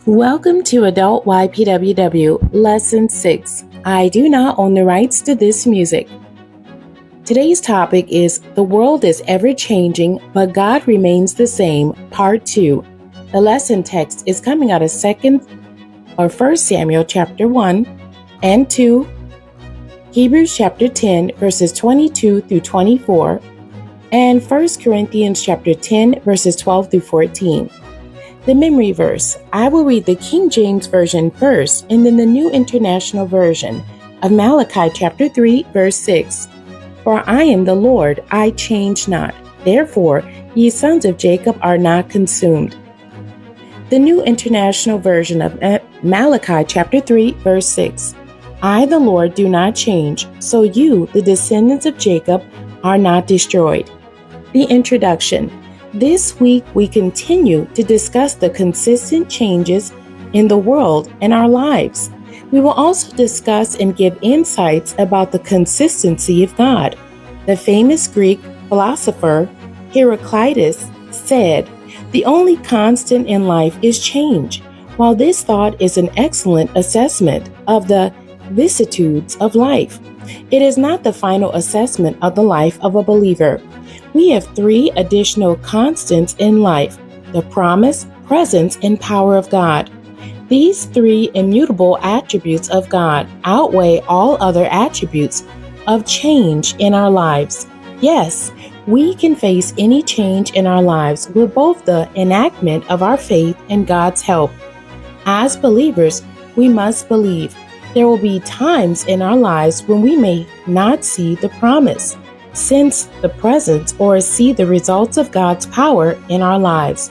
Welcome to Adult ypww Lesson 6. I do not own the rights to this music. Today's topic is The World is Ever-Changing, but God Remains the Same, Part 2. The lesson text is coming out of 1 Samuel chapter 1 and 2, Hebrews chapter 10, verses 22 through 24, and 1 Corinthians chapter 10, verses 12 through 14. The memory verse. I will read the King James Version first and then the New International Version of Malachi chapter 3, verse 6. For I am the Lord, I change not. Therefore, ye sons of Jacob are not consumed. The New International Version of Malachi chapter 3, verse 6. I, the Lord, do not change, so you, the descendants of Jacob, are not destroyed. The introduction. This week, we continue to discuss the consistent changes in the world and our lives. We will also discuss and give insights about the consistency of God. The famous Greek philosopher Heraclitus said, "The only constant in life is change." While this thought is an excellent assessment of the vicissitudes of life, it is not the final assessment of the life of a believer. We have three additional constants in life: the promise, presence, and power of God. These three immutable attributes of God outweigh all other attributes of change in our lives. Yes, we can face any change in our lives with both the enactment of our faith and God's help. As believers, we must believe. There will be times in our lives when we may not see the promise, sense the presence, or see the results of God's power in our lives.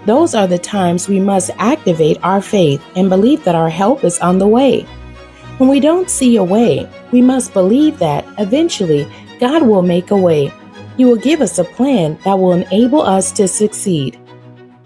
Those are the times we must activate our faith and believe that our help is on the way. When we don't see a way, we must believe that eventually God will make a way. He will give us a plan that will enable us to succeed.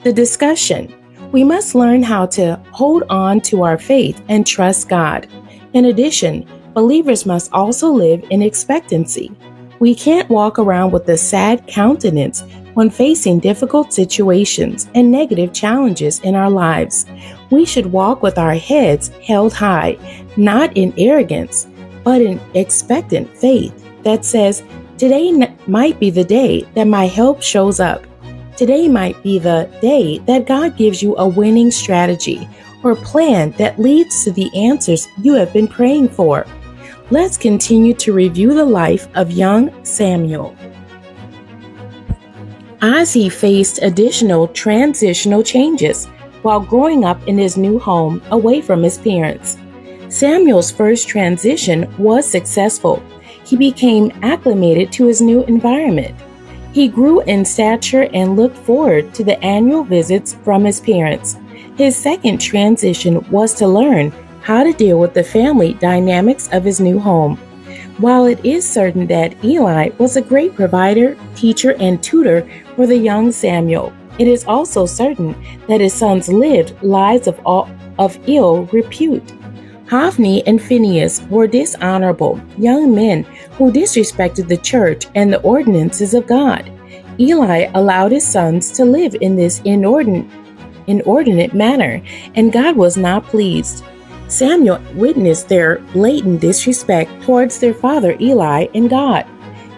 The discussion. We must learn how to hold on to our faith and trust God. In addition, believers must also live in expectancy. We can't walk around with a sad countenance when facing difficult situations and negative challenges in our lives. We should walk with our heads held high, not in arrogance, but in expectant faith that says, today might be the day that my help shows up. Today might be the day that God gives you a winning strategy or plan that leads to the answers you have been praying for. Let's continue to review the life of young Samuel. As he faced additional transitional changes while growing up in his new home away from his parents, Samuel's first transition was successful. He became acclimated to his new environment. He grew in stature and looked forward to the annual visits from his parents. His second transition was to learn how to deal with the family dynamics of his new home. While it is certain that Eli was a great provider, teacher, and tutor for the young Samuel, it is also certain that his sons lived lives of ill repute. Hophni and Phinehas were dishonorable young men who disrespected the church and the ordinances of God. Eli allowed his sons to live in this inordinate manner, and God was not pleased. Samuel witnessed their blatant disrespect towards their father Eli and God.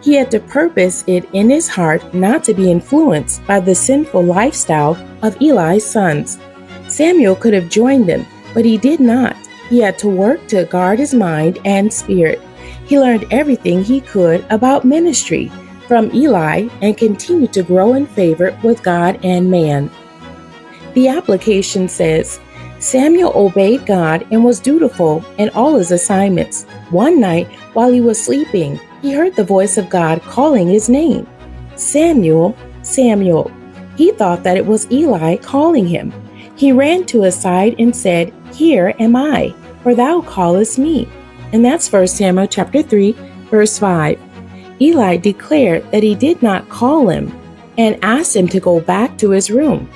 He had to purpose it in his heart not to be influenced by the sinful lifestyle of Eli's sons. Samuel could have joined them, but he did not. He had to work to guard his mind and spirit. He learned everything he could about ministry from Eli and continued to grow in favor with God and man. The application says, Samuel obeyed God and was dutiful in all his assignments. One night, while he was sleeping, he heard the voice of God calling his name. Samuel, Samuel. He thought that it was Eli calling him. He ran to his side and said, Here am I, for thou callest me. And that's 1 Samuel chapter 3, verse 5. Eli declared that he did not call him and asked him to go back to his room.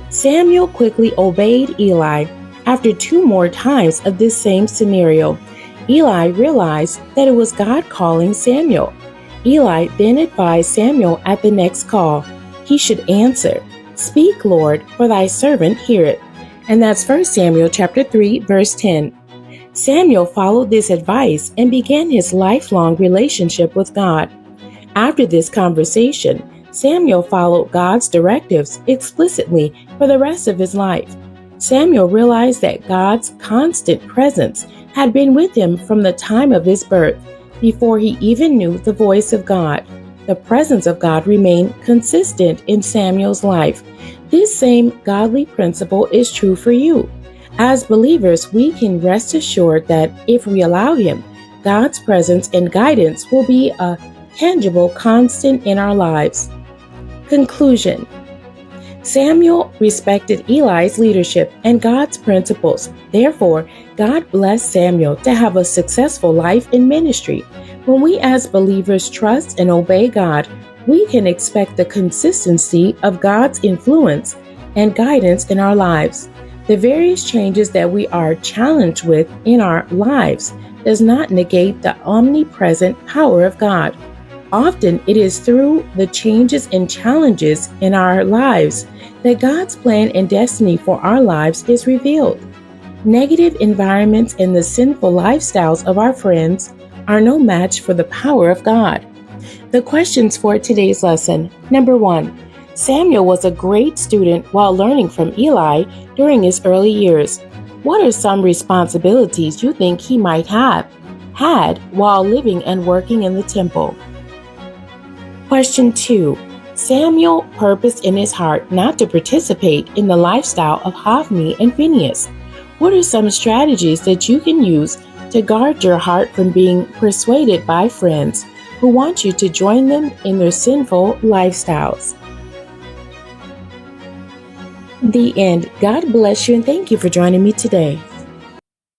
Samuel quickly obeyed Eli. After 2 more times of this same scenario, Eli realized that it was God calling Samuel. Eli then advised Samuel at the next call he should answer, Speak, Lord, for thy servant heareth. And that's 1 Samuel chapter 3, verse 10. Samuel followed this advice and began his lifelong relationship with God. After this conversation, Samuel followed God's directives explicitly for the rest of his life. Samuel realized that God's constant presence had been with him from the time of his birth, before he even knew the voice of God. The presence of God remained consistent in Samuel's life. This same godly principle is true for you. As believers, we can rest assured that if we allow Him, God's presence and guidance will be a tangible constant in our lives. Conclusion: Samuel respected Eli's leadership and God's principles. Therefore, God blessed Samuel to have a successful life in ministry. When we as believers trust and obey God, we can expect the consistency of God's influence and guidance in our lives. The various changes that we are challenged with in our lives does not negate the omnipresent power of God. Often it is through the changes and challenges in our lives that God's plan and destiny for our lives is revealed. Negative environments and the sinful lifestyles of our friends are no match for the power of God. The questions for today's lesson. Number 1. Samuel was a great student while learning from Eli during his early years. What are some responsibilities you think he might have had while living and working in the temple? Question 2. Samuel purposed in his heart not to participate in the lifestyle of Hophni and Phinehas. What are some strategies that you can use to guard your heart from being persuaded by friends who want you to join them in their sinful lifestyles? The end. God bless you and thank you for joining me today.